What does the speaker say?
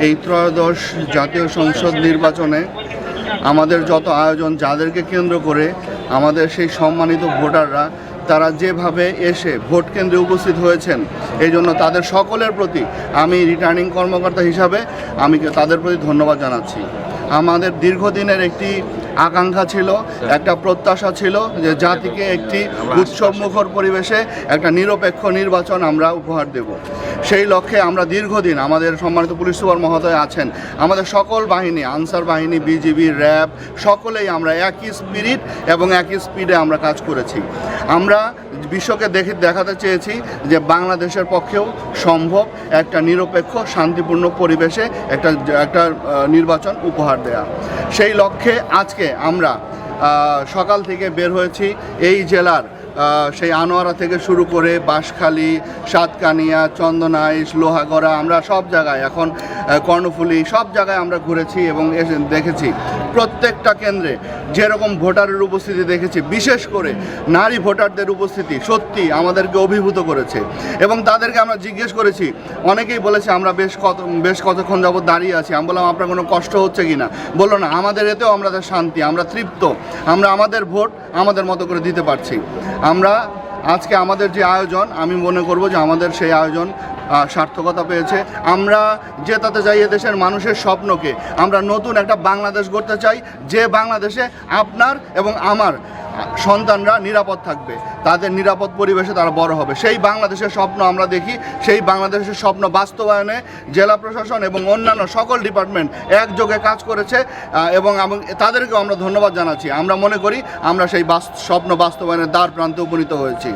এই ত্রয়োদশ জাতীয় সংসদ নির্বাচনে আমাদের যত আয়োজন, যাদেরকে কেন্দ্র করে আমাদের সেই সম্মানিত ভোটাররা তারা যেভাবে এসে ভোট কেন্দ্রে উপস্থিত হয়েছেন, এই জন্য তাদের সকলের প্রতি আমি রিটার্নিং কর্মকর্তা হিসাবে আমি তাদের প্রতি ধন্যবাদ জানাচ্ছি। আমাদের দীর্ঘদিনের একটি আকাঙ্ক্ষা ছিল, একটা প্রত্যাশা ছিল যে জাতিকে একটি উৎসবমুখর পরিবেশে একটা নিরপেক্ষ নির্বাচন আমরা উপহার দেব। সেই লক্ষ্যে আমরা দীর্ঘদিন, আমাদের সম্মানিত পুলিশ সুপার মহোদয় আছেন, আমাদের সকল বাহিনী, আনসার বাহিনী, বিজিবি, র্যাব, সকলেই আমরা একই স্পিরিট এবং একই স্পিডে আমরা কাজ করেছি। আমরা বিশ্বকে দেখাতে চেয়েছি যে বাংলাদেশের পক্ষেও সম্ভব একটা নিরপেক্ষ শান্তিপূর্ণ পরিবেশে একটা নির্বাচন উপহার দেয়া। সেই লক্ষ্যে আজকে আমরা সকাল থেকে বের হয়েছি এই জেলার সেই আনোয়ারা থেকে শুরু করে বাঁশখালী, সাতকানিয়া, চন্দনাইশ, লোহাগড়া, আমরা সব জায়গায়, এখন কর্ণফুলী, সব জায়গায় আমরা ঘুরেছি এবং এসে দেখেছি প্রত্যেকটা কেন্দ্রে যেরকম ভোটারের উপস্থিতি দেখেছি, বিশেষ করে নারী ভোটারদের উপস্থিতি সত্যি আমাদেরকে অভিভূত করেছে। এবং তাদেরকে আমরা জিজ্ঞেস করেছি, অনেকেই বলেছে আমরা বেশ কতক্ষণ যাবৎ দাঁড়িয়ে আছি। আমি বললাম আপনার কোনো কষ্ট হচ্ছে কি না? বললো না, আমাদের এতেও আমাদের শান্তি, আমরা তৃপ্ত, আমরা আমাদের ভোট আমাদের মতো করে দিতে পারছি। আমরা আজকে আমাদের যে আয়োজন, আমি মনে করব যে আমাদের সেই আয়োজন সার্থকতা পেয়েছে। আমরা জেতাতে চাই দেশের মানুষের স্বপ্নকে। আমরা নতুন একটা বাংলাদেশ গড়তে চাই, যে বাংলাদেশে আপনার এবং আমার সন্তানরা নিরাপদ থাকবে, তাদের নিরাপদ পরিবেশে তারা বড় হবে। সেই বাংলাদেশের স্বপ্ন আমরা দেখি। সেই বাংলাদেশের স্বপ্ন বাস্তবায়নে জেলা প্রশাসন এবং অন্যান্য সকল ডিপার্টমেন্ট একযোগে কাজ করেছে এবং তাদেরকেও আমরা ধন্যবাদ জানাচ্ছি। আমরা মনে করি আমরা সেই স্বপ্ন বাস্তবায়নের দ্বার প্রান্তে উপনীত হয়েছি।